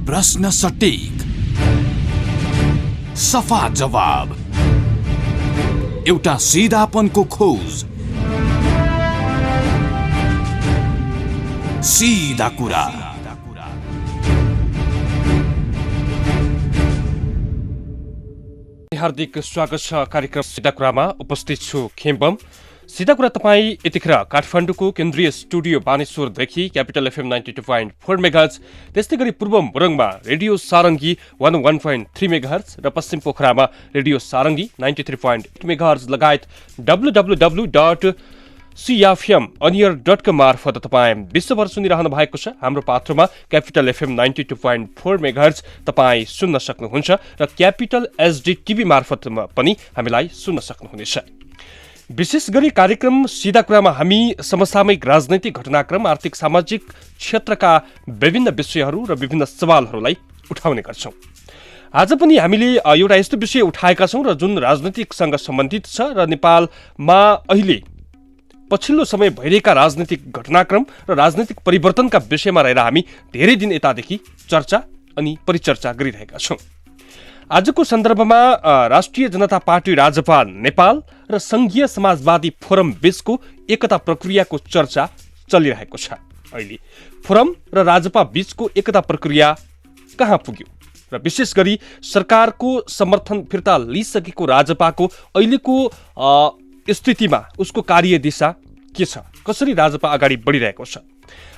प्रश्न सटीक, सफा जवाब, एउटा सिधापनको खोज, सीधा कुरा। हार्दिक स्वागत छ कार्यक्रम सीधा कुरामा। उपस्थित छु खेम्बम। सीधा कुरा तपाईँ यतिखेर काठमाडौँको केन्द्रीय स्टुडियो बानेश्वरदेखि क्यापिटल एफएम 92.4 मेगाहर्ज, त्यस्तै गरी पूर्व मोरङमा रेडियो सारङ्गी 101.3 मेगाहर्ज र पश्चिम पोखरामा रेडियो सारङ्गी 93.8 मेगाहर्ज लगायत www.cfmonier.com मार्फत तपाईँ विश्वभर सुनिरहनु भएको छ। हाम्रो पात्रमा क्यापिटल एफएम 92.4 मेगाहर्ज तपाईँ सुन्न सक्नुहुन्छ र क्यापिटल एचडी टिभी मार्फत पनि हामीलाई सुन्न सक्नुहुनेछ। विशेष गरी कार्यक्रम सीधा कुरामा हामी समसामयिक राजनैतिक घटनाक्रम, आर्थिक सामाजिक क्षेत्रका विभिन्न विषयहरू र विभिन्न सवालहरूलाई उठाउने गर्छौँ। आज पनि हामीले एउटा यस्तो विषय उठाएका छौँ र जुन राजनीतिकसँग सम्बन्धित छ र नेपालमा अहिले पछिल्लो समय भइरहेका राजनीतिक घटनाक्रम र राजनीतिक परिवर्तनका विषयमा रहेर हामी धेरै दिन यतादेखि चर्चा अनि परिचर्चा गरिरहेका छौँ। आजको सन्दर्भमा राष्ट्रिय जनता पार्टी राजपा नेपाल र संघीय समाजवादी फोरम बीचको एकता प्रक्रियाको चर्चा चलिरहेको छ। अहिले फोरम र राजपा बीचको एकता प्रक्रिया कहाँ पुग्यो र विशेष गरी सरकारको समर्थन फिर्ता लिइसकेको राजपाको अहिलेको स्थितिमा उसको कार्यदिशा के छ, कसरी राजपा अगाडि बढिरहेको छ।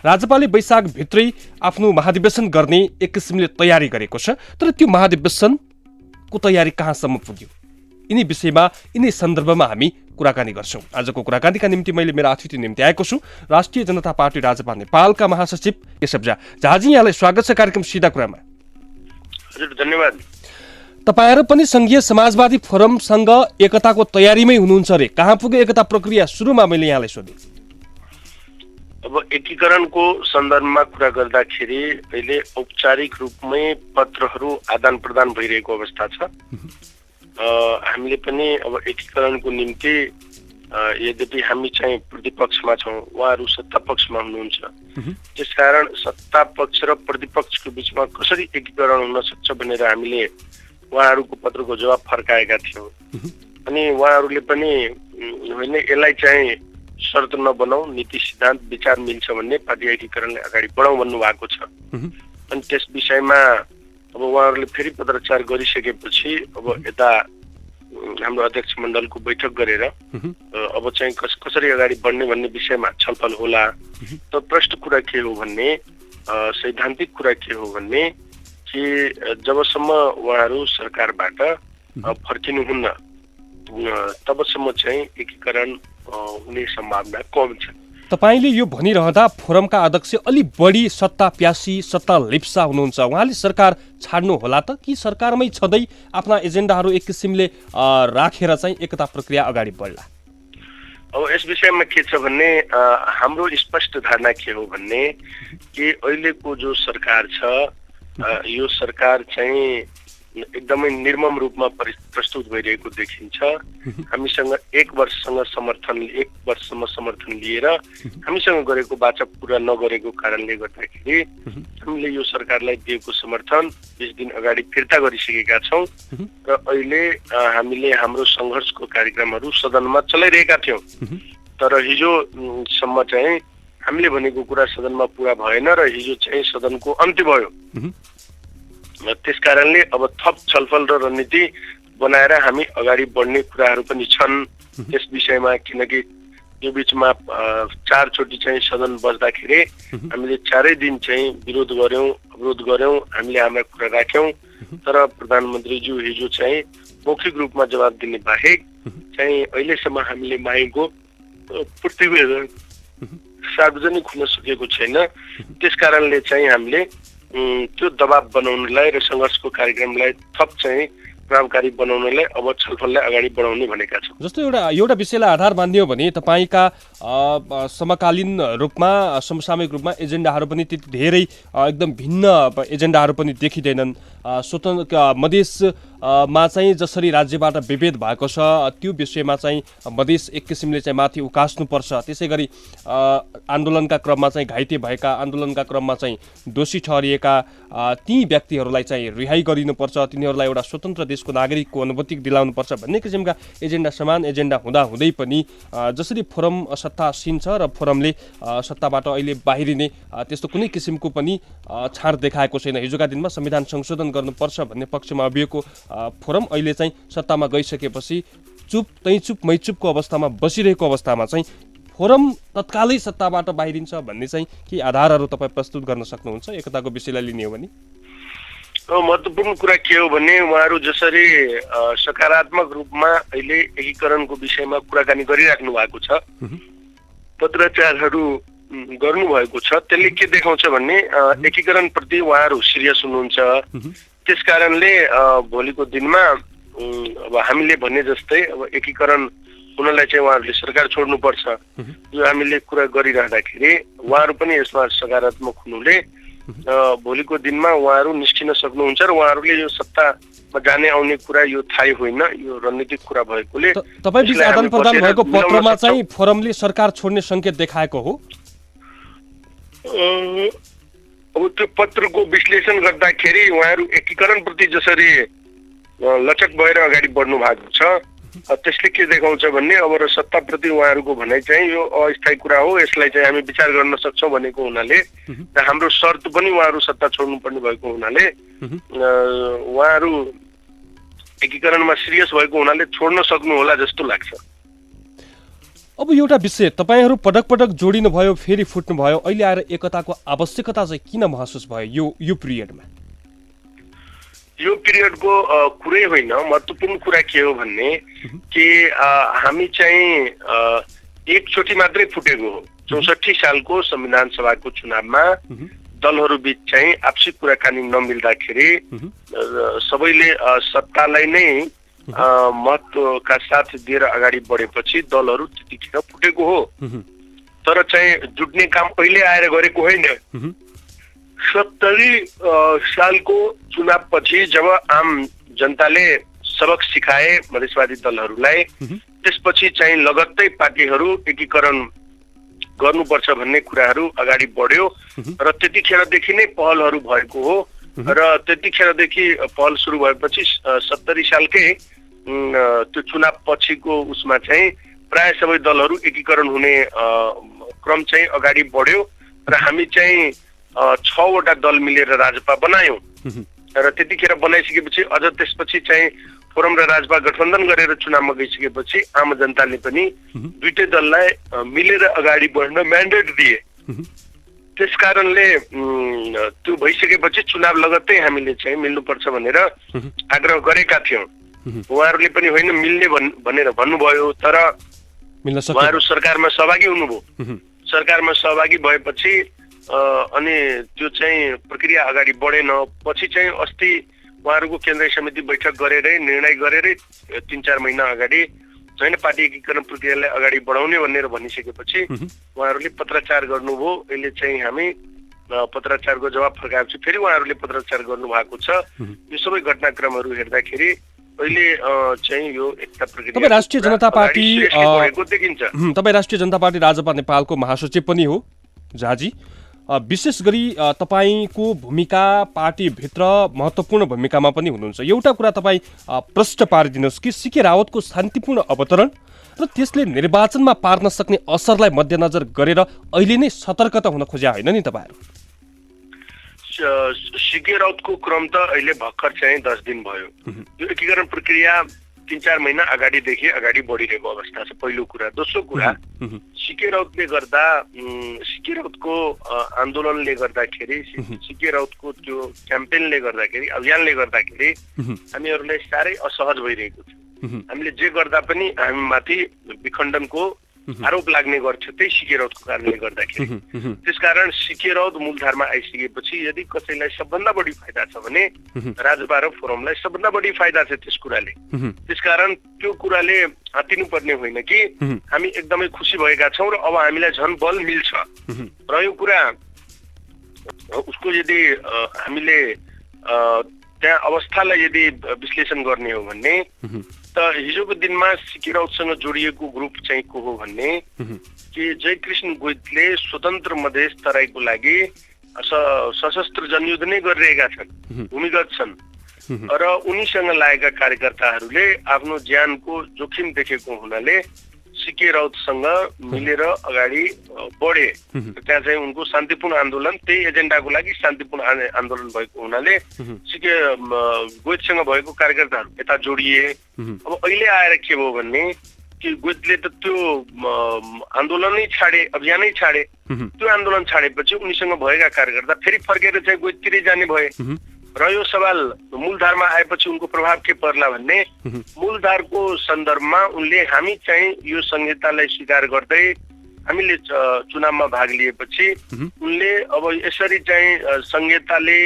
राजपाले वैशाखभित्रै आफ्नो महाधिवेशन गर्ने एक किसिमले तयारी गरेको छ, तर त्यो महाधिवेशनको तयारी कहाँसम्म पुग्यो, यिनी विषयमा यिनै सन्दर्भमा हामी कुराकानी गर्छौँ। आजको कुराकानीका निम्ति मैले मेरा अतिथि निम्ति आएको छु राष्ट्रिय जनता पार्टी राजपा नेपालका महासचिव केशव झा। झाजी, यहाँलाई स्वागत छ कार्यक्रम सीधा कुरामा। हजुर, धन्यवाद। तपाईहरु पनि संघीय समाजवादी फोरमसँग एकताको तयारीमै हुनुहुन्छ रे, कहाँ पुग्यो एकता प्रक्रिया? सुरुमा मैले यहाँलाई सोधेँ। अब एकीकरणको सन्दर्भमा कुरा गर्दाखेरि अहिले औपचारिक रूपमै पत्रहरू आदान प्रदान भइरहेको अवस्था छ। हामीले पनि अब एकीकरणको निम्ति यद्यपि हामी चाहिँ प्रतिपक्षमा छौँ, उहाँहरू सत्ता पक्षमा हुनुहुन्छ, त्यसकारण सत्ता पक्ष र प्रतिपक्षको बिचमा कसरी एकीकरण हुन सक्छ भनेर हामीले उहाँहरूको पत्रको जवाब फर्काएका थियौँ। अनि उहाँहरूले पनि होइन, यसलाई चाहिँ शर्त नबनाऊ, नीति सिद्धान्त विचार मिल्छ भन्ने पार्टी एकीकरणलाई अगाडि बढाउँ भन्नुभएको छ। अनि त्यस विषयमा अब उहाँहरूले फेरि पत्रचार गरिसकेपछि अब यता हाम्रो अध्यक्ष मण्डलको बैठक गरेर अब चाहिँ कसरी अगाडि बढ्ने भन्ने विषयमा छलफल होला। त प्रश्न कुरा के हो भन्ने, सैद्धान्तिक कुरा के हो भन्ने कि जबसम्म उहाँहरू सरकारबाट फर्किनुहुन्न तबसम्म चाहिँ एकीकरण हुने सम्भावना कम छ। तपाईले यो भनिरहँदा फोरमका अध्यक्ष अलि बढी सत्ता प्यासी, सत्ता लिप्सा हुनुहुन्छ। उहाँले सरकार छाड्नु होला त कि सरकारमै छँदै आफ्ना एजेन्डाहरू एक किसिमले राखेर चाहिँ एकता प्रक्रिया अगाडि बढ्ला? अब यस विषयमा के छ भन्ने हाम्रो स्पष्ट धारणा के हो भन्ने कि अहिलेको जो सरकार छ यो सरकार चाहिँ एकदमै निर्मम रूपमा प्रस्तुत भइरहेको देखिन्छ। हामीसँग एक वर्षसम्म समर्थन लिएर हामीसँग गरेको वाचा पुरा नगरेको कारणले गर्दाखेरि हामीले यो सरकारलाई दिएको समर्थन 20 दिन अगाडि फिर्ता गरिसकेका छौँ र अहिले हामीले हाम्रो सङ्घर्षको कार्यक्रमहरू सदनमा चलाइरहेका थियौँ। तर हिजोसम्म चाहिँ हामीले भनेको कुरा सदनमा पुरा भएन र हिजो चाहिँ सदनको अन्त्य भयो। त्यस कारणले अब थप छलफल र रणनीति बनाएर हामी अगाडि बढ्ने कुराहरू पनि छन् त्यस विषयमा। किनकि यो बिचमा 4 चोटि चाहिँ सदन बस्दाखेरि हामीले 4 दिन चाहिँ विरोध गर्यौँ, अवरोध गर्यौँ, हामीले हाम्रा कुरा राख्यौँ। तर प्रधानमन्त्रीज्यू हिजो चाहिँ मौखिक रूपमा जवाब दिने बाहेक चाहिँ अहिलेसम्म हामीले मागेको प्रतिवेदन सार्वजनिक हुन सकेको छैन। त्यस कारणले चाहिँ हामीले त्यो दबाब बनाउनलाई र सङ्घर्षको कार्यक्रमलाई थप चाहिँ प्रभावकारी बनाउनलाई अब छलफललाई अगाडि बढाउने भनेका छौँ। जस्तो एउटा विषयलाई आधार मानियो भने तपाईँका समकालीन रूपमा समसामयिक रूपमा एजेन्डाहरू पनि धेरै एकदम भिन्न एजेन्डाहरू पनि देखिँदैनन्। स्वतन्त्र मधेस मा चाहिँ जसरी राज्यबाट विभेद भएको छ त्यो विषयमा चाहिँ मधेस एक किसिमले चाहिँ माथि उकास्नुपर्छ। त्यसै गरी आन्दोलनका क्रममा चाहिँ घाइते भएका, आन्दोलनका क्रममा चाहिँ दोषी ठहरिएका ती व्यक्तिहरूलाई चाहिँ रिहाई गरिनुपर्छ, तिनीहरूलाई एउटा स्वतन्त्र देशको नागरिकको अनुभूति दिलाउनुपर्छ भन्ने किसिमका एजेन्डा, समान एजेन्डा हुँदै पनि जसरी फोरम सत्तासीन छ र फोरमले सत्ताबाट अहिले बाहिरिने त्यस्तो कुनै किसिमको पनि छाड देखाएको छैन। हिजोका दिनमा संविधान संशोधन गर्नुपर्छ भन्ने पक्षमा अभिएको फोरम अहिले चाहिँ सत्तामा गइसकेपछि चुप तै चुप मै चुपको अवस्थामा बसिरहेको अवस्थामा चाहिँ फोरम तत्कालै सत्ताबाट बाहिरिन्छ भन्ने चाहिँ के आधारहरू तपाईँ प्रस्तुत गर्न सक्नुहुन्छ एकताको विषयलाई लिने हो भने? महत्त्वपूर्ण कुरा के हो भने उहाँहरू जसरी सकारात्मक रूपमा अहिले एकीकरणको विषयमा कुराकानी गरिराख्नु भएको छ, पत्रचारहरू गर्नुभएको छ, त्यसले के देखाउँछ भने एकीकरण प्रति उहाँहरू सिरियस हुनुहुन्छ। त्यस कारणले भोलिको दिनमा अब हामीले भने जस्तै अब एकीकरण हुनलाई चाहिँ उहाँहरूले सरकार छोड्नुपर्छ यो हामीले कुरा गरिरहँदाखेरि उहाँहरू पनि यसमा सकारात्मक हुनुले भोलिको दिनमा उहाँहरू निस्किन सक्नुहुन्छ र उहाँहरूले यो सत्तामा जाने आउने कुरा यो थाहै होइन, यो रणनीतिक कुरा भएकोले तपाईँ बीच आदान प्रदान भएको पत्रमा चाहिँ फोरमले सरकार छोड्ने संकेत देखाएको हो। अब त्यो पत्रको विश्लेषण गर्दाखेरि उहाँहरू एकीकरण प्रति जसरी लचक भएर अगाडि बढ्नु भएको छ त्यसले के देखाउँछ भन्ने अब सत्ताप्रति उहाँहरूको भनाइ चाहिँ यो अस्थायी कुरा हो, यसलाई चाहिँ हामी विचार गर्न सक्छौँ भनेको हुनाले र हाम्रो शर्त पनि उहाँहरू सत्ता छोड्नुपर्ने भएको हुनाले उहाँहरू एकीकरणमा सिरियस भएको हुनाले छोड्न सक्नु होला जस्तो लाग्छ। अब एउटा विषय तपाईहरू पटक पटक जोडिनु भयो, फेरि फुट्नु भयो, अहिले आएर एकताको आवश्यकता चाहिँ किन महसुस भयो यो पिरियडमा? यो पिरियडको कुरै होइन, महत्त्वपूर्ण कुरा के हो भन्ने कि हामी चाहिँ एकचोटि मात्रै फुटेको हो। 64 सालको संविधान सभाको चुनावमा दलहरू बीच चाहिँ आपसी कुराकानी नमिल्दाखेरि सबैले सत्तालाई नै महत्त्वका साथ दिएर अगाडि बढेपछि दलहरू त्यतिखेर फुटेको हो। तर चाहिँ जुट्ने काम अहिले आएर गरेको होइन। 70 सालको चुनावपछि जब आम जनताले सबक सिकाए मधेसवादी दलहरूलाई, त्यसपछि चाहिँ लगत्तै पार्टीहरू एकीकरण गर्नुपर्छ भन्ने कुराहरू अगाडि बढ्यो र त्यतिखेरदेखि नै पहलहरू भएको हो र त्यतिखेरदेखि पहल सुरु भएपछि 70 सालकै त्यो चुनाव पछिको उसमा चाहिँ प्राय सबै दलहरू एकीकरण हुने क्रम चाहिँ अगाडि बढ्यो र हामी चाहिँ 6 वटा दल मिलेर राजपा बनायौँ र त्यतिखेर बनाइसकेपछि अझ त्यसपछि चाहिँ फोरम र राजपा गठबन्धन गरेर चुनावमा गइसकेपछि आम जनताले पनि दुईटै दललाई मिलेर अगाडि बढ्न म्यान्डेट दिए। त्यस कारणले त्यो भइसकेपछि चुनाव लगत्तै हामीले चाहिँ मिल्नुपर्छ भनेर आग्रह गरेका थियौँ। उहाँहरूले पनि होइन मिल्ने भनेर भन्नुभयो, तर उहाँहरू सरकारमा सहभागी हुनुभयो। सरकारमा सहभागी भएपछि अनि त्यो चाहिँ प्रक्रिया अगाडि बढेन। पछि चाहिँ अस्ति उहाँहरूको केन्द्रीय समिति बैठक गरेरै निर्णय गरेरै 3-4 महिना अगाडि होइन पार्टी एकीकरण प्रक्रियालाई अगाडि बढाउने भनेर भनिसकेपछि उहाँहरूले पत्रचार गर्नुभयो। अहिले चाहिँ हामी पत्रचारको जवाब फर्काएपछि फेरि उहाँहरूले पत्रचार गर्नु भएको छ। यो सबै घटनाक्रमहरू हेर्दाखेरि अहिले चाहिँ यो एकता प्रक्रिया तपाईँ राष्ट्रिय जनता पार्टी देखिन्छ। तपाईँ राष्ट्रिय जनता पार्टी राजपा नेपालको महासचिव पनि हो झाजी। विशेष गरी तपाईँको भूमिका पार्टीभित्र महत्त्वपूर्ण भूमिकामा पनि हुनुहुन्छ। एउटा कुरा तपाईँ प्रष्ट पारिदिनुहोस् कि सीके रावतको शान्तिपूर्ण अवतरण र त्यसले निर्वाचनमा पार्न सक्ने असरलाई मध्यनजर गरेर अहिले नै सतर्कता हुन खोज्या होइन नि तपाईँहरू? सीके रावतको क्रम त अहिले भर्खर चाहिँ 10 दिन भयो। यो एकीकरण प्रक्रिया 3-4 महिना अगाडिदेखि अगाडि बढिरहेको अवस्था छ, पहिलो कुरा। दोस्रो कुरा, सीके रावतले गर्दा सीके रावतको आन्दोलनले गर्दाखेरि सीके रावतको त्यो क्याम्पेनले गर्दाखेरि अभियानले गर्दाखेरि हामीहरूलाई साह्रै असहज भइरहेको छ। हामीले जे गर्दा पनि हामी माथि विखण्डनको आरोप लाग्ने गर्थ्यो त्यही सीके रावतको कारणले गर्दाखेरि। त्यसकारण सीके रावत मूलधारमा आइसकेपछि यदि कसैलाई सबभन्दा बढी फाइदा छ भने राजपा र फोरमलाई सबभन्दा बढी फाइदा छ त्यस कुराले। त्यसकारण त्यो कुराले हातिनु पर्ने होइन कि हामी एकदमै खुसी भएका छौँ र अब हामीलाई झन् बल मिल्छ। र यो कुरा उसको यदि हामीले त्यहाँ अवस्थालाई यदि विश्लेषण गर्ने हो भने त हिजोको दिनमा सिके राउतसँग जोडिएको ग्रुप चाहिँ को हो भन्ने कि जयकृष्ण गोइतले स्वतन्त्र मधेस तराईको लागि सशस्त्र जनयुद्ध नै गरिरहेका छन्, भूमिगत छन् र उनीसँग लागेका कार्यकर्ताहरूले आफ्नो ज्यानको जोखिम देखेको हुनाले सिके राउतसँग मिलेर अगाडि बढे। त्यहाँ चाहिँ उनको शान्तिपूर्ण आन्दोलन त्यही एजेन्डाको लागि शान्तिपूर्ण आन्दोलन भएको हुनाले सिके गोइतसँग भएको कार्यकर्ताहरू यता जोडिए। अब अहिले आएर के भयो भन्ने कि गोइतले त त्यो आन्दोलनै छाडे, अभियानै छाडे। त्यो आन्दोलन छाडेपछि उनीसँग भएका कार्यकर्ता फेरि फर्केर चाहिँ गोइततिरै जाने भए र यो सवाल मूलधारमा आएपछि उनको प्रभाव के पर्ला भन्ने मूलधारको सन्दर्भमा उनले हामी चाहिँ यो संहितालाई स्वीकार गर्दै हामीले चुनावमा भाग लिएपछि उनले अब यसरी चाहिँ संहिताले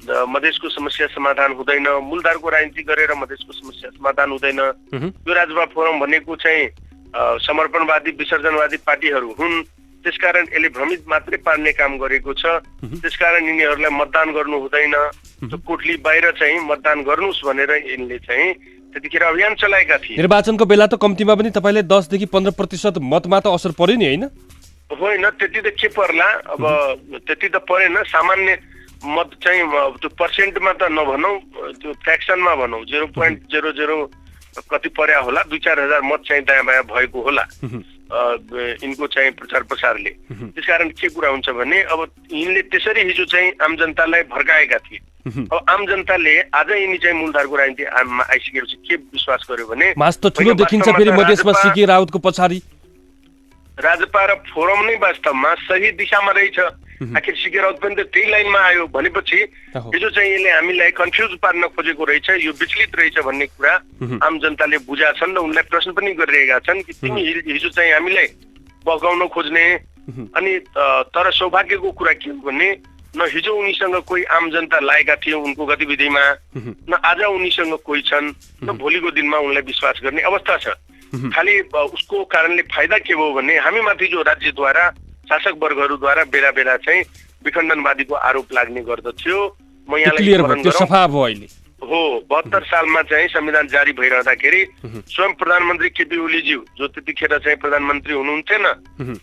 मधेसको समस्या समाधान हुँदैन, मूलधारको राजनीति गरेर मधेसको समस्या समाधान हुँदैन, यो राजभा फोरम भनेको चाहिँ समर्पणवादी विसर्जनवादी पार्टीहरू हुन्, त्यसकारण यसले भ्रमित मात्रै पार्ने काम गरेको छ, त्यसकारण यिनीहरूलाई मतदान गर्नु हुँदैन, कोठली बाहिर चाहिँ मतदान गर्नुस् भनेर यिनले चाहिँ त्यतिखेर अभियान चलाएका थिए। निर्वाचनको बेला त कम्तीमा पनि तपाईँले 10 देखि 15% मतमा त असर पर्यो नि, होइन? होइन, त्यति त के पर्ला, अब त्यति त परेन। सामान्य मत चाहिँ त्यो पर्सेन्टमा त नभनौँ, त्यो फ्र्याक्सनमा भनौँ, 0.00 कति पर्या होला, 2-4 हजार मत चाहिँ दायाँ बायाँ भएको होला यिनको चाहिँ प्रचार प्रसारले। त्यसकारण के कुरा हुन्छ भने अब यिनले त्यसरी हिजो चाहिँ आम जनतालाई भड्काएका थिए। अब आम जनताले आज यिनी चाहिँ मूलधारको राजनीति आइसकेपछि के विश्वास गर्यो भने मास त ठुलो देखिन्छ फेरि मधेसमा सिके राउतको पछाडि राजपा र फोरम नै वास्तवमा सही दिशामा रहेछ। आखिर सिके राउत पनि त त्यही लाइनमा आयो भनेपछि हिजो चाहिँ यसले हामीलाई कन्फ्युज पार्न खोजेको रहेछ, यो विचलित रहेछ भन्ने कुरा आम जनताले बुझा छन् र उनलाई प्रश्न पनि गरिरहेका छन् कि तिमी हिजो चाहिँ हामीलाई बगाउन खोज्ने। अनि तर सौभाग्यको कुरा के हो भने न हिजो उनीसँग कोही आम जनता लागेका थिए उनको गतिविधिमा, न आज उनीसँग कोही छन्, न भोलिको दिनमा उनलाई विश्वास गर्ने अवस्था छ। खालि उसको कारणले फाइदा के भयो भने हामीमाथि जो राज्यद्वारा शासक वर्गहरूद्वारा बेला बेला चाहिँ विखण्डनवादीको आरोप लाग्ने गर्दथ्यो। म यहाँलाई सफा भयो अहिले हो 72 सालमा चाहिँ संविधान जारी भइरहँदाखेरि स्वयं प्रधानमन्त्री केपी ओलीज्यू जो त्यतिखेर चाहिँ प्रधानमन्त्री हुनुहुन्थेन,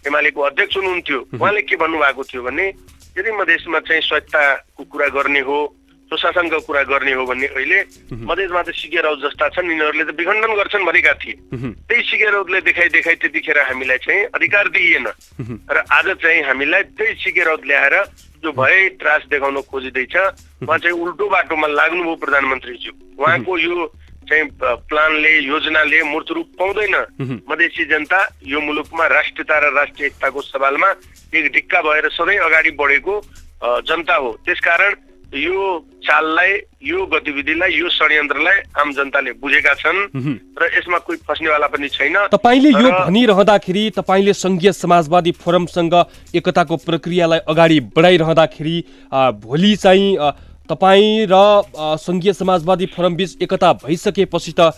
एमालेको अध्यक्ष हुनुहुन्थ्यो, उहाँले के भन्नुभएको थियो भने यदि मधेसमा चाहिँ स्वायत्तताको कुरा गर्ने हो, सुशासनको कुरा गर्ने हो भने अहिले मधेसमा त सिके राउत जस्ता छन्, यिनीहरूले त विखण्डन गर्छन् भनेका थिए। त्यही सिके राउतले देखाइ त्यतिखेर हामीलाई चाहिँ अधिकार दिइएन र आज चाहिँ हामीलाई त्यही सिके राउत ल्याएर जो भए त्रास देखाउन खोजिँदैछ, उहाँ चाहिँ उल्टो बाटोमा लाग्नुभयो प्रधानमन्त्रीज्यू। उहाँको यो चाहिँ प्लानले योजनाले मूर्त रूप पाउँदैन। मधेसी जनता यो मुलुकमा राष्ट्रियता र राष्ट्रिय एकताको सवालमा एक ढिक्का भएर सधैँ अगाडि बढेको जनता हो। त्यसकारण यो चाललाई, यो गतिविधिलाई, यो षड्यन्त्रलाई आम जनताले बुझेका छन् र यसमा कोही फस्नेवाला पनि छैन। तपाईले यो भनिरहँदाखेरि, तपाईले संघीय समाजवादी फोरमसँग एकताको प्रक्रियालाई अगाडि बढाइरहँदाखेरि भोलि चाहिँ तपाईँ र संघीय समाजवादी फोरम बीच एकता भइसकेपछि त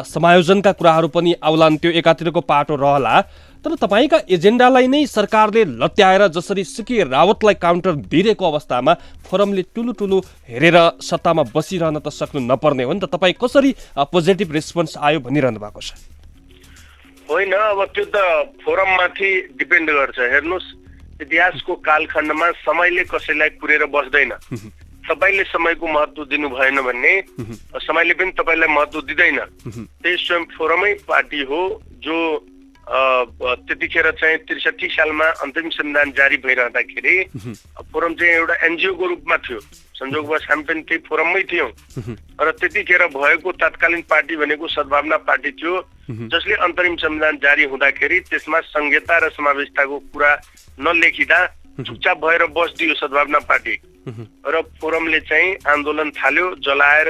समायोजनका कुराहरू पनि आउलान्, त्यो एकातिरको पाटो रहला। तर तपाईँका एजेन्डालाई नै सरकारले लत्याएर जसरी सिके रावतलाई काउन्टर दिइरहेको अवस्थामा फोरमले ठुलो हेरेर सत्तामा बसिरहन त सक्नु नपर्ने हो नि त। तपाईँ कसरी पोजिटिभ रेस्पोन्स आयो भनिरहनु भएको छ? होइन, अब त्यो त फोरममाथि डिपेन्ड गर्छ। हेर्नुहोस्, इतिहासको कालखण्डमा समयले कसैलाई कुरेर बस्दैन। तपाईँले समयको महत्त्व दिनु भएन भन्ने समयले पनि तपाईँलाई महत्त्व दिँदैन। त्यही स्वयं फोरमै पार्टी हो जो त्यतिखेर चाहिँ 63 सालमा अन्तरिम संविधान जारी भइरहँदाखेरि फोरम चाहिँ एउटा एनजिओको रूपमा थियो। संयोगवश हामी पनि त्यही फोरममै थियौँ र त्यतिखेर भएको तत्कालीन पार्टी भनेको सद्भावना पार्टी थियो, जसले अन्तरिम संविधान जारी हुँदाखेरि त्यसमा संहिता र समावेशताको कुरा नलेखिँदा चुपचाप भएर बस्दियो सद्भावना पार्टी र फोरमले चाहिँ आन्दोलन थाल्यो, जलाएर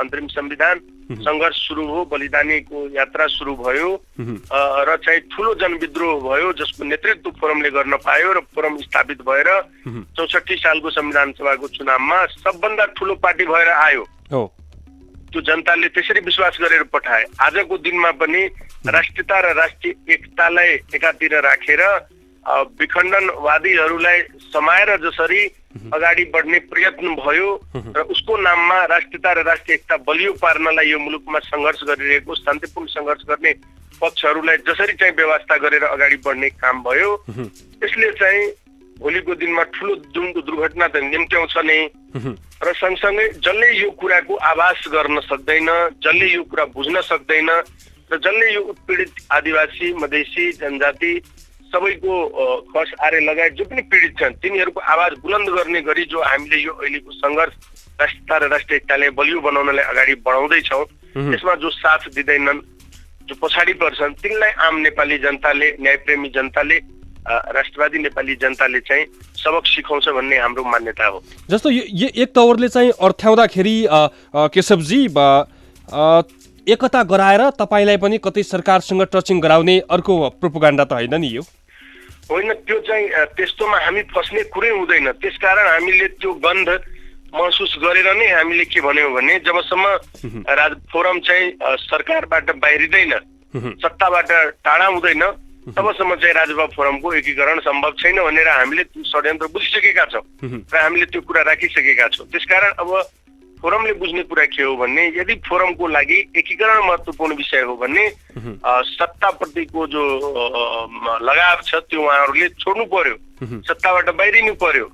अन्तरिम संविधान, संघर्ष सुरु हो, बलिदानीको यात्रा सुरु भयो र चाहिँ ठुलो जनविद्रोह भयो जसको नेतृत्व फोरमले गर्न पायो र फोरम स्थापित भएर 64 सालको संविधान सभाको चुनावमा सबभन्दा ठुलो पार्टी भएर आयो। त्यो जनताले त्यसरी विश्वास गरेर पठाए। आजको दिनमा पनि राष्ट्रियता र राष्ट्रिय एकतालाई एकातिर राखेर विखण्डनवादीहरूलाई समाएर जसरी अगाडि बढ्ने प्रयत्न भयो र उसको नाममा राष्ट्रियता र राष्ट्रिय एकता बलियो पार्नलाई यो मुलुकमा सङ्घर्ष गरिरहेको शान्तिपूर्ण सङ्घर्ष गर्ने पक्षहरूलाई जसरी चाहिँ व्यवस्था गरेर अगाडि बढ्ने काम भयो यसले चाहिँ भोलिको दिनमा ठुलो दुर्घटना त निम्त्याउँछ नै र सँगसँगै जसले यो कुराको आभास गर्न सक्दैन, जसले यो कुरा बुझ्न सक्दैन र जसले यो उत्पीडित आदिवासी मधेसी जनजाति सबैको खस आर्य लगायत जो पनि पीडित छन् तिनीहरूको आवाज बुलन्द गर्ने गरी जो हामीले यो अहिलेको सङ्घर्ष राष्ट्रियता र राष्ट्रिय एकतालाई बलियो बनाउनलाई अगाडि बढाउँदैछौँ यसमा जो साथ दिँदैनन्, जो पछाडि पर्छन् तिनलाई आम नेपाली जनताले, न्यायप्रेमी जनताले, राष्ट्रवादी नेपाली जनताले चाहिँ सबक सिकाउँछ भन्ने हाम्रो मान्यता हो। जस्तो यो एक तवरले चाहिँ अर्थ्याउँदाखेरि केशवजी एकता गराएर तपाईँलाई पनि कतै सरकारसँग टचिङ गराउने अर्को प्रोपोगन्डा त होइन नि यो? होइन, त्यो चाहिँ त्यस्तोमा हामी फस्ने कुरै हुँदैन। त्यसकारण हामीले त्यो गन्ध महसुस गरेर नै हामीले के भन्यौँ भने जबसम्म फोरम चाहिँ सरकारबाट बाहिरिँदैन, सत्ताबाट टाढा हुँदैन तबसम्म चाहिँ राजभा फोरमको एकीकरण सम्भव छैन भनेर हामीले त्यो षड्यन्त्र बुझिसकेका छौँ र हामीले त्यो कुरा राखिसकेका छौँ। त्यसकारण अब फोरमले बुझ्ने कुरा के हो भन्ने यदि फोरमको लागि एकीकरण महत्त्वपूर्ण विषय हो भने सत्ताप्रतिको जो लगाव छ त्यो उहाँहरूले छोड्नु पर्यो, सत्ताबाट बाहिरिनु पर्यो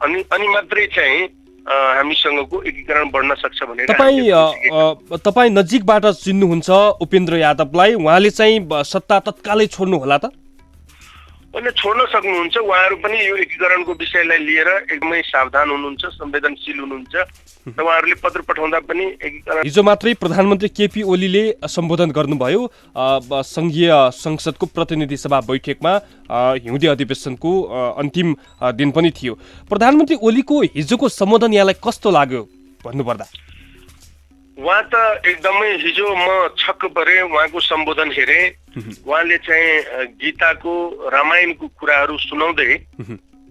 अनि मात्रै चाहिँ हामीसँगको एकीकरण बढ्न सक्छ भनेर। तपाईँ नजिकबाट चिन्नुहुन्छ उपेन्द्र यादवलाई, उहाँले चाहिँ सत्ता तत्कालै छोड्नु होला त? होइन, छोड्न सक्नुहुन्छ। उहाँहरू पनि यो एकीकरणको विषयलाई लिएर एकदमै सावधान हुनुहुन्छ, संवेदनशील हुनुहुन्छ र उहाँहरूले पत्र पठाउँदा पनि एकीकरण। हिजो मात्रै प्रधानमन्त्री केपी ओलीले सम्बोधन गर्नुभयो संघीय संसदको प्रतिनिधि सभा बैठकमा, हिउँदे अधिवेशनको अन्तिम दिन पनि थियो। प्रधानमन्त्री ओलीको हिजोको सम्बोधन यहाँलाई कस्तो लाग्यो भन्नुपर्दा? उहाँ त एकदमै हिजो म छक्क परे उहाँको सम्बोधन हेरेँ। उहाँले चाहिँ गीताको रामायणको कुराहरू सुनाउँदै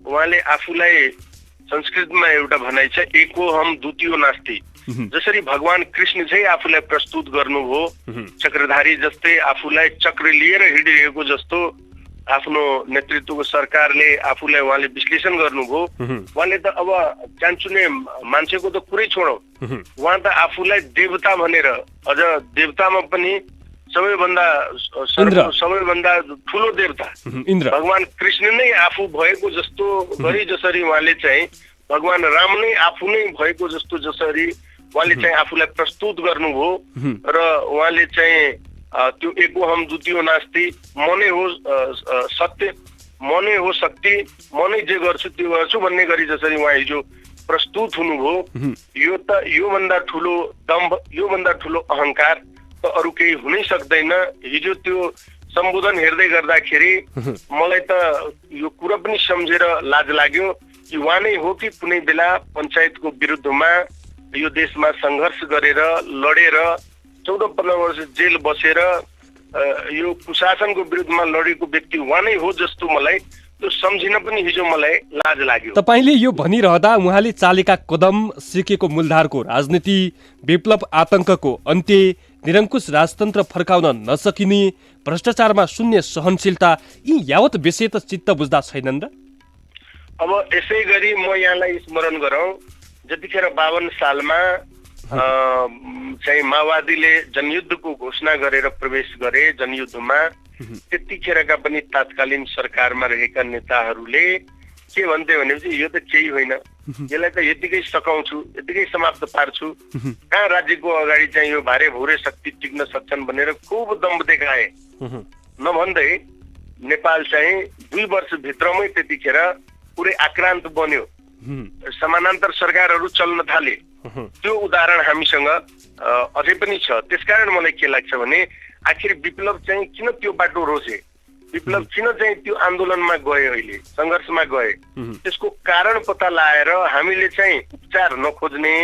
उहाँले आफूलाई संस्कृतमा एउटा भनाइ छ एको हम द्वितीयो नास्ति, जसरी भगवान कृष्ण चाहिँ आफूलाई प्रस्तुत गर्नुभयो चक्रधारी जस्तै आफूलाई चक्र लिएर हिँडिरहेको जस्तो आफ्नो नेतृत्वको सरकारले आफूलाई उहाँले विश्लेषण गर्नुभयो। उहाँले त अब चान्चुने मान्छेको त कुरै छोडौँ, उहाँ त आफूलाई देवता भनेर, अझ देवतामा पनि सबैभन्दा ठुलो देवता भगवान कृष्ण नै आफू भएको जस्तो गरी जसरी उहाँले चाहिँ भगवान राम नै आफू नै भएको जस्तो जसरी उहाँले चाहिँ आफूलाई प्रस्तुत गर्नुभयो र उहाँले चाहिँ त्यो एको हम द्वितीयो नास्ति, म नै हो सत्य, म नै हो शक्ति, म नै जे गर्छु त्यो गर्छु भन्ने गरी जसरी उहाँ हिजो प्रस्तुत हुनुभयो, यो त योभन्दा ठुलो दम्भ, योभन्दा ठुलो अहङ्कार त अरू केही हुनै सक्दैन। हिजो त्यो सम्बोधन हेर्दै गर्दाखेरि मलाई त यो कुरा पनि सम्झेर लाज लाग्यो कि उहाँ नै हो कि कुनै बेला पञ्चायतको विरुद्धमा यो देशमा सङ्घर्ष गरेर लडेर 14-15 वर्ष जेल बसेर यो कुशासनको विरुद्धमा लडेको व्यक्ति उहाँ नै हो जस्तो मलाई त्यो सम्झिन पनि हिजो मलाई लाज लाग्यो। तपाईँले यो भनिरहँदा उहाँले चालेका कदम, सिकेको मूलधारको राजनीति, विप्लव आतंकको अन्त्य, निरङ्कुश राजतन्त्र फर्काउन नसकिने, भ्रष्टाचारमा शून्य सहनशीलता, यी यावत विषय त चित्त बुझ्दा छैनन् र? अब यसै गरी म यहाँलाई स्मरण गरौँ, जतिखेर 52 सालमा चाहिँ माओवादीले जनयुद्धको घोषणा गरेर प्रवेश गरे जनयुद्धमा, त्यतिखेरका पनि तात्कालीन सरकारमा रहेका नेताहरूले के भन्थे भनेपछि यो त केही होइन, यसलाई त यतिकै सकाउँछु, यतिकै समाप्त पार्छु, कहाँ राज्यको अगाडि चाहिँ यो भारे भौरे शक्ति टिक्न सक्छन् भनेर खुब दम्ब देखाए। नभन्दै नेपाल चाहिँ 2 वर्षभित्रमै त्यतिखेर पुरै आक्रान्त बन्यो, समानान्तर सरकारहरू चल्न थाले। त्यो उदाहरण हामीसँग अझै पनि छ। त्यसकारण मलाई के लाग्छ भने आखिर विप्लव चाहिँ किन त्यो बाटो रोजे, विप्लव किन चाहिँ त्यो आन्दोलनमा गए, अहिले सङ्घर्षमा गए, त्यसको कारण पत्ता लगाएर हामीले चाहिँ उपचार नखोज्ने,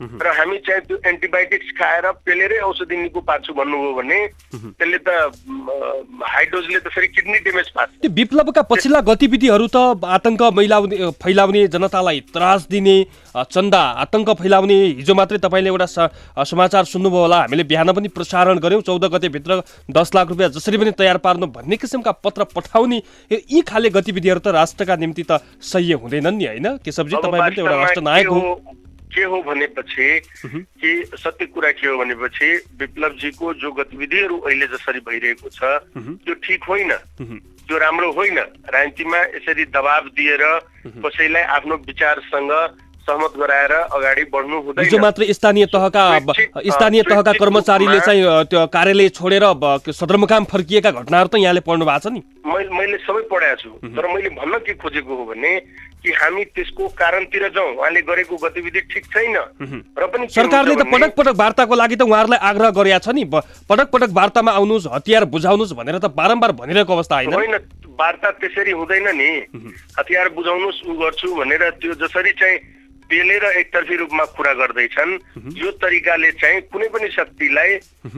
र हामी चाहिँ त्यो एन्टिबायोटिक्स खाएर पेलेरै औषधि निको पार्छु भन्नुभयो भने त्यसले त हाई डोजले त फेरि किडनी ड्यामेज पार्छ। त्यो विप्लवका पछिल्ला गतिविधिहरू त आतंक फैलाउने, जनतालाई त्रास दिने, चन्दा आतंक फैलाउने। हिजो मात्रै तपाईँले एउटा समाचार सुन्नुभयो होला, हामीले बिहान पनि प्रसारण गर्यौं, 14 गतेभित्र 10 लाख रुपियाँ जसरी पनि तयार पार्नु भन्ने किसिमका पत्र पठाउने। यी खाले गतिविधिहरू त राष्ट्रका निम्ति त सही हुँदैनन् नि, होइन केशवजी? तपाईँ पनि एउटा राष्ट्रनायक हो। के हो भनेपछि कि सत्य कुरा के हो भनेपछि विप्लवजीको जो गतिविधिहरू अहिले जसरी भइरहेको छ त्यो ठिक होइन, त्यो राम्रो होइन। राजनीतिमा यसरी दबाब दिएर कसैलाई आफ्नो विचारसँग सहमत गराएर अगाडि बढ्नु हुँदैन। हिजो मात्र स्थानीय तहका कर्मचारीले चाहिँ त्यो कार्यालय छोडेर सदरमुकाम फर्किएका घटनाहरू त यहाँले पढ्नु भएको छ नि। मैले सबै पढाएको छु, तर मैले भन्न के खोजेको हो भने कि हामी त्यसको कारणतिर जाउँ। उहाँले गरेको गतिविधि ठिक छैन र पनि सरकारले त पटक पटक वार्ताको लागि त उहाँहरूलाई आग्रह गरेका छ नि, पटक पटक वार्तामा आउनुहोस्, हतियार बुझाउनुहोस् भनेर त बारम्बार भनिरहेको अवस्था होइन? वार्ता त्यसरी हुँदैन नि। हतियार बुझाउनुहोस् उ गर्छु भनेर त्यो जसरी चाहिँ पेलेर एकतर्फी रूपमा कुरा गर्दैछन्, यो तरिकाले चाहिँ कुनै पनि शक्तिलाई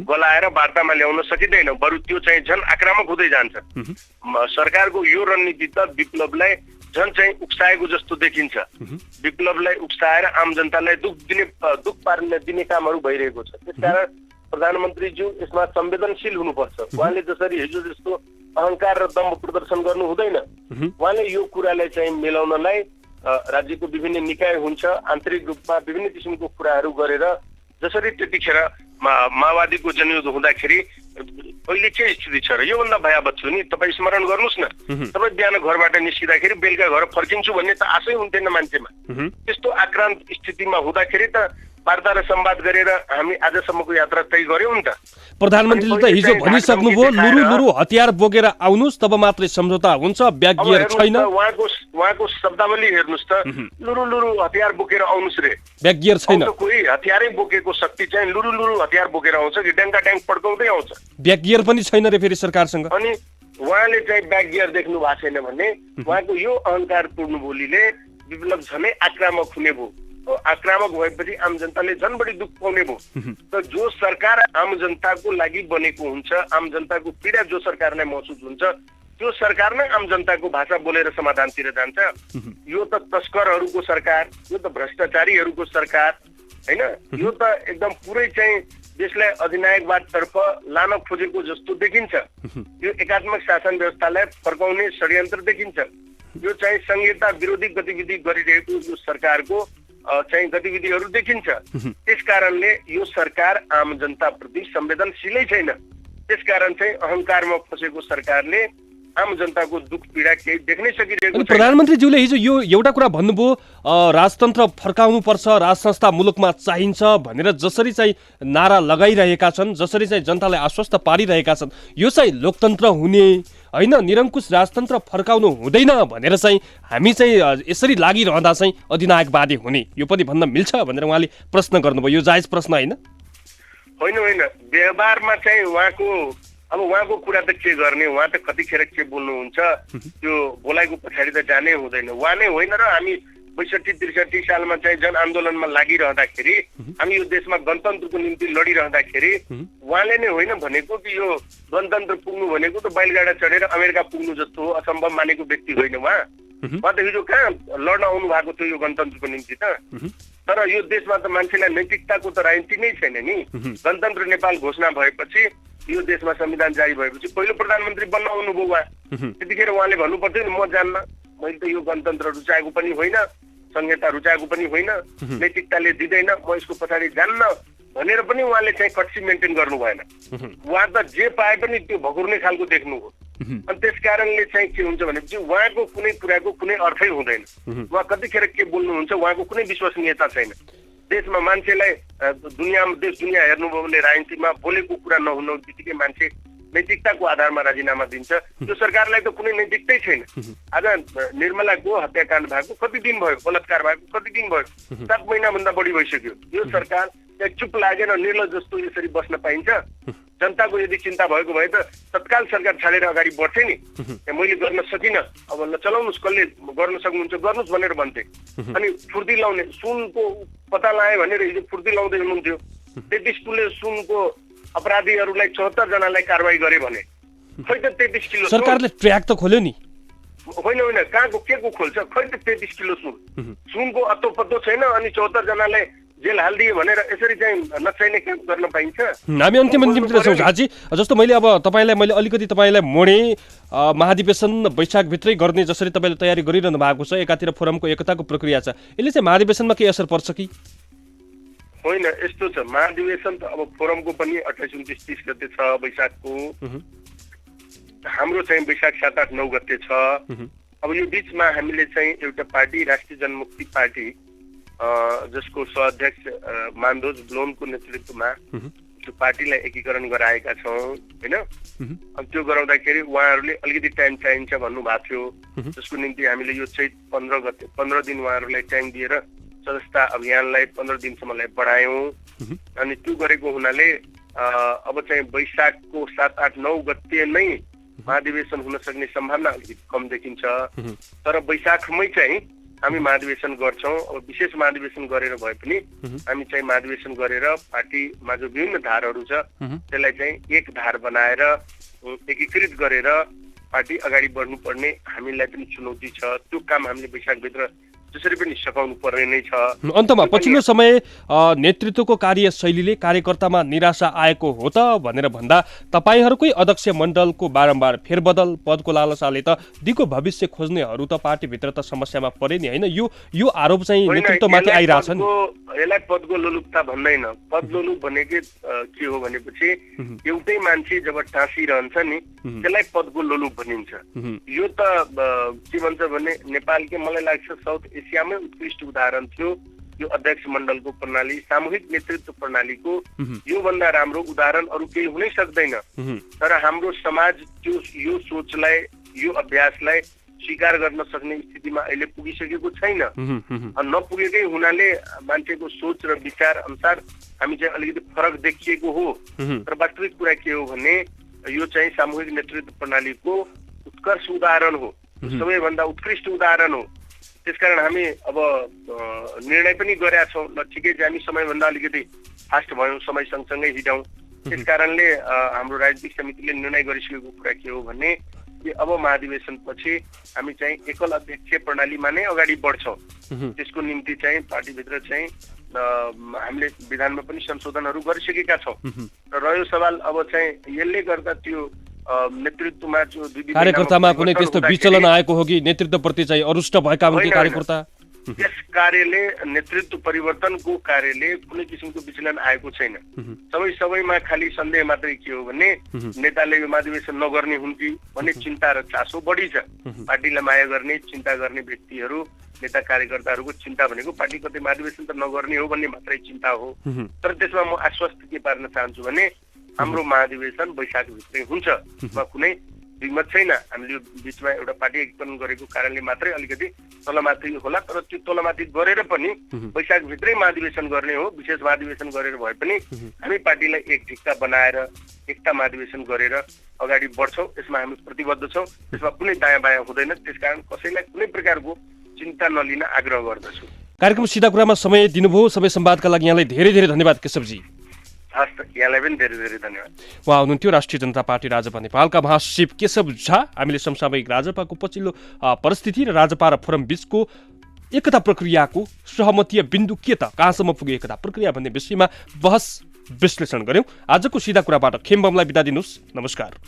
गलाएर वार्तामा ल्याउन सकिँदैन, बरु त्यो चाहिँ झन् आक्रामक हुँदै जान्छ। सरकारको यो रणनीति त विप्लवलाई झन् चाहिँ उक्साएको जस्तो देखिन्छ। विप्लवलाई उक्साएर आम जनतालाई दुख पार्न दिने कामहरू भइरहेको छ। त्यसकारण प्रधानमन्त्रीज्यू यसमा संवेदनशील हुनुपर्छ। उहाँले जसरी हिजो जस्तो अहंकार र दम्भ प्रदर्शन गर्नु हुँदैन। उहाँले यो कुरालाई चाहिँ मिलाउनलाई राज्यको विभिन्न निकाय हुन्छ, आन्तरिक रूपमा विभिन्न किसिमको कुराहरू गरेर जसरी त्यतिखेर माओवादीको जनयुद्ध हुँदाखेरि अहिले के स्थिति छ र योभन्दा भयावह थियो नि। तपाईँ स्मरण गर्नुहोस् न, तपाईँ बिहान घरबाट निस्किँदाखेरि बेलुका घर फर्किन्छु भन्ने त आशै हुन्थेन मान्छेमा। त्यस्तो आक्रान्त स्थितिमा हुँदाखेरि त वार्ता र संवाद गरेर हामी आजसम्मको यात्रा तय गर्यौं नि त। प्रधानमन्त्रीले त हिजो भनिसक्नुभयो, लुरु हतियार बोकेर आउनुहोस् तब मात्रै सम्झौता हुन्छ, ब्याग गियर छैन। उहाँको शब्दावली हेर्नुहोस् त, लुरु हतियार बोकेर आउनुहोस् रे, ब्याग गियर छैन। कोही हतियारै बोकेको शक्ति चाहिँ लुरु हतियार बोकेर आउँछ कि ड्याङ्का ड्याङ्क पड्काउँदै आउँछ? ब्याग गियर पनि छैन रे फेरि सरकारसँग। अनि उहाँले चाहिँ ब्याग गियर देख्नु भएको छैन भने उहाँको यो अहंकारपूर्ण बोलीले विप्लव झनै आक्रामक हुने भयो। आक्रामक भएपछि आम जनताले झन् बढी दुःख पाउने भयो। त जो सरकार आम जनताको लागि बनेको हुन्छ, आम जनताको पीडा जो सरकारलाई महसुस हुन्छ, त्यो सरकार नै आम जनताको भाषा बोलेर समाधानतिर जान्छ। यो त तस्करहरूको सरकार, यो त भ्रष्टाचारीहरूको सरकार होइन, यो त एकदम पुरै चाहिँ देशलाई अधिनायकवादतर्फ लान खोजेको जस्तो देखिन्छ। यो एकात्मक शासन व्यवस्थालाई फर्काउने षड्यन्त्र देखिन्छ। यो चाहिँ संहिता विरोधी गतिविधि गरिरहेको यो सरकारको चाहिँ गतिविधिहरू देखिन्छ। त्यस कारणले यो सरकार आम जनताप्रति संवेदनशीलै छैन। त्यसकारण चाहिँ अहंकारमा फसेको सरकारले आम जनताको दुख पीडा केही देख्नै सकिरहेको छैन। प्रधानमन्त्रीज्यूले हिजो यो एउटा कुरा भन्नुभयो, राजतन्त्र फर्काउनु पर्छ, राज संस्था मुलुकमा चाहिन्छ भनेर जसरी चाहिँ नारा लगाइरहेका छन्, जसरी चाहिँ जनतालाई आश्वस्त पारिरहेका छन्, यो चाहिँ लोकतन्त्र हुने होइन, निरङ्कुश राजतन्त्र फर्काउनु हुँदैन भनेर चाहिँ हामी चाहिँ यसरी लागिरहँदा चाहिँ अधिनायकवादी हुने, यो पनि भन्न मिल्छ भनेर उहाँले प्रश्न गर्नुभयो। यो जायज प्रश्न होइन? होइन, व्यवहारमा चाहिँ उहाँको कुरा त के गर्ने, उहाँ त कतिखेर के बोल्नुहुन्छ, त्यो बोलाइको पछाडि त जानै हुँदैन। उहाँ नै होइन र हामी 62-63 सालमा चाहिँ जनआन्दोलनमा लागिरहँदाखेरि, हामी यो देशमा गणतन्त्रको निम्ति लडिरहँदाखेरि उहाँले नै होइन भनेको कि यो गणतन्त्र पुग्नु भनेको त बैलगाडा चढेर अमेरिका पुग्नु जस्तो हो, असम्भव मानेको व्यक्ति होइन उहाँ। उहाँ त हिजो कहाँ लड्न आउनु भएको थियो यो गणतन्त्रको निम्ति त। तर यो देशमा त मान्छेलाई नैतिकताको त राजनीति नै छैन नि। गणतन्त्र नेपाल घोषणा भएपछि, यो देशमा संविधान जारी भएपछि पहिलो प्रधानमन्त्री बन्न आउनुभयो उहाँ। त्यतिखेर उहाँले भन्नुपर्थ्यो नि, म जान्न, मैले त यो गणतन्त्र रुचाएको पनि होइन, संहिता रुचाएको पनि होइन, नैतिकताले दिँदैन, म यसको पछाडि जान्न भनेर पनि उहाँले चाहिँ कट्सी मेन्टेन गर्नु भएन। उहाँ त जे पाए पनि त्यो भकुर्ने खालको देख्नु हो। अनि त्यस कारणले चाहिँ के हुन्छ भनेपछि उहाँको कुनै कुराको कुनै अर्थै हुँदैन। उहाँ कतिखेर के बोल्नुहुन्छ, उहाँको कुनै विश्वसनीयता छैन। देशमा मान्छेलाई देश दुनियाँ हेर्नुभयो भने राजनीतिमा बोलेको कुरा नहुनु बित्तिकै मान्छे नैतिकताको आधारमा राजीनामा दिन्छ। यो सरकारलाई त कुनै नैतिकतै छैन। आज निर्मलाको हत्याकाण्ड भएको कति दिन भयो, बलात्कार भएको कति दिन भयो, 7 महिनाभन्दा बढी भइसक्यो। यो सरकार चुप लागेर निर्लज जस्तो यसरी बस्न पाइन्छ? जनताको यदि चिन्ता भएको भए त तत्काल सरकार छाडेर अगाडि बढ्थे नि। मैले गर्न सकिनँ, अब ल चलाउनुहोस्, कसले गर्न सक्नुहुन्छ गर्नुहोस् भनेर भन्थे। अनि फुर्ती लाउने, सुनको पत्ता लगाए भनेर हिजो फुर्ती लाउँदै हुनुहुन्थ्यो। 33 किलो सुनको अपराधीहरूलाई 74 जनालाई कारबाही गरे भने खै त 33 किलो सरकारले ट्र्याक त खोल्यो नि। होइन कहाँको के को खोल्छ, खै त 33 किलो सुनको अत्तो पत्तो छैन अनि 74 जनालाई जेल हालिदियो भनेर यसरी चाहिँ नचाहिने काम गर्न पाइन्छ? हामी अन्तिमतिर छौँ झाजी। जस्तो मैले अब मैले अलिकति तपाईँलाई मोडे महाधिवेशन वैशाखभित्रै गर्ने जसरी तपाईँले तयारी गरिरहनु भएको छ, एकातिर फोरमको एकताको प्रक्रिया छ, यसले चाहिँ महाधिवेशनमा के असर पर्छ कि? होइन, यस्तो छ, महाधिवेशन त अब फोरमको पनि 28, 29, 30 गते छ वैशाखको, हाम्रो चाहिँ वैशाख 7, 8, 9 गते छ। अब यो बिचमा हामीले चाहिँ एउटा पार्टी राष्ट्रिय जनमुक्ति पार्टी जसको सहअध्यक्ष मानदोज ब्लोनको नेतृत्वमा त्यो पार्टीलाई एकीकरण गराएका छौँ होइन। अब त्यो गराउँदाखेरि उहाँहरूले अलिकति टाइम चाहिन्छ भन्नुभएको थियो, जसको निम्ति हामीले यो चाहिँ 15 दिन उहाँहरूलाई टाइम दिएर सदस्यता अभियानलाई 15 दिनसम्मलाई बढायौँ। अनि त्यो गरेको हुनाले अब चाहिँ वैशाखको 7, 8, 9 गते नै महाधिवेशन हुन सक्ने सम्भावना अलिकति कम देखिन्छ। तर वैशाखमै चाहिँ हामी महाधिवेशन गर्छौँ। अब विशेष महाधिवेशन गरेर भए पनि हामी चाहिँ महाधिवेशन गरेर पार्टीमा जो विभिन्न धारहरू छ त्यसलाई चाहिँ एक धार बनाएर एकीकृत गरेर पार्टी अगाडि बढ्नुपर्ने हामीलाई पनि चुनौती छ। त्यो काम हामीले वैशाखभित्र जसरी पनि सघाउनु पर्ने नै छ। अन्तमा पछिल्लो समय नेतृत्वको कार्यशैलीले कार्यकर्तामा निराशा आएको हो त भनेर भन्दा तपाईहरूकै अध्यक्ष मण्डलको बारम्बार फेरबदल पदको लालसाले त दिगो भविष्य खोज्नेहरू त पार्टीभित्र त समस्यामा परे नि होइन। यो आरोप चाहिँ नेतृत्वमाथि आइरहेछ नि। यसलाई पदको लोलुपता भन्दैन। पद लोलुप भनेकै के हो भनेपछि एउटै मान्छे जब टाँसिरहन्छ नि त्यसलाई पदको लोलुप भनिन्छ। यो त के भन्छ भने नेपालकै मलाई लाग्छ साउथ एसियामै उत्कृष्ट उदाहरण थियो यो अध्यक्ष मण्डलको प्रणाली, सामूहिक नेतृत्व प्रणालीको योभन्दा राम्रो उदाहरण अरू केही हुनै सक्दैन। तर हाम्रो समाज त्यो यो सोचलाई यो अभ्यासलाई स्वीकार गर्न सक्ने स्थितिमा अहिले पुगिसकेको छैन। नपुगेकै हुनाले मान्छेको सोच र विचार अनुसार हामी चाहिँ अलिकति फरक देखिएको हो। तर वास्तविक कुरा के हो भने यो चाहिँ सामूहिक नेतृत्व प्रणालीको उत्कर्ष उदाहरण हो, सबैभन्दा उत्कृष्ट उदाहरण हो। त्यसकारण हामी अब निर्णय पनि गरेका छौँ, ल ठिकै छ हामी समयभन्दा अलिकति फास्ट भयौँ, समय सँगसँगै हिँडौँ। त्यसकारणले हाम्रो राजनीतिक समितिले निर्णय गरिसकेको कुरा के हो भने कि अब महाधिवेशनपछि हामी चाहिँ एकल अध्यक्ष प्रणालीमा नै अगाडि बढ्छौँ। त्यसको निम्ति चाहिँ पार्टीभित्र चाहिँ हामीले विधानमा पनि संशोधनहरू गरिसकेका छौँ। र रह्यो सवाल अब चाहिँ यसले गर्दा त्यो नेतृत्वमा जो कार्यकर्तामा कुनै त्यस्तो विचलन आएको हो कि नेतृत्वप्रति चाहिँ अरुष्ट भएका हुन् कि कार्यकर्ता? यस कार्यले नेतृत्व परिवर्तनको कार्यले कुनै किसिमको विचलन आएको छैन। सबैमा खालि सन्देह मात्रै के हो भने नेताले यो महाधिवेशन नगर्ने हुन् कि भन्ने चिन्ता र चासो बढी छ। पार्टीलाई माया गर्ने चिन्ता गर्ने व्यक्तिहरू नेता कार्यकर्ताहरूको चिन्ता भनेको पार्टी कतै महाधिवेशन त नगर्ने हो भन्ने मात्रै चिन्ता हो। तर त्यसमा म आश्वस्त के पार्न चाहन्छु भने हाम्रो महाधिवेशन वैशाखभित्रै हुन्छ, कुनै दिगमत छैन। हामीले बिचमा एउटा पार्टी एकीकरण गरेको कारणले मात्रै अलिकति तलमाथि होला, तर त्यो तलमाथि गरेर पनि वैशाखभित्रै महाधिवेशन गर्ने हो। विशेष महाधिवेशन गरेर भए पनि हामी पार्टीलाई एक ढिक्का बनाएर एकता महाधिवेशन गरेर अगाडि बढ्छौँ। यसमा हामी प्रतिबद्ध छौँ। त्यसमा कुनै दायाँ बायाँ हुँदैन। त्यसकारण कसैलाई कुनै प्रकारको चिन्ता नलिन आग्रह गर्दछु। कार्यक्रम सिधा कुरामा समय दिनुभयो। सबै संवादका लागि यहाँलाई धेरै धेरै धन्यवाद केशवजी। हस्, यहाँलाई पनि धेरै धेरै धन्यवाद। उहाँ हुनुहुन्थ्यो राष्ट्रिय जनता पार्टी राजपा नेपालका महासचिव केशव झा। हामीले समसामयिक राजपाको पछिल्लो परिस्थिति र राजपा र फोरम बीचको एकता प्रक्रियाको सहमतीय बिन्दु के त, कहाँसम्म पुग्यो एकता प्रक्रिया भन्ने विषयमा बहस विश्लेषण गर्यौं। आजको सिधा कुराबाट खेम्बमलाई बिदा दिनुहोस्। नमस्कार।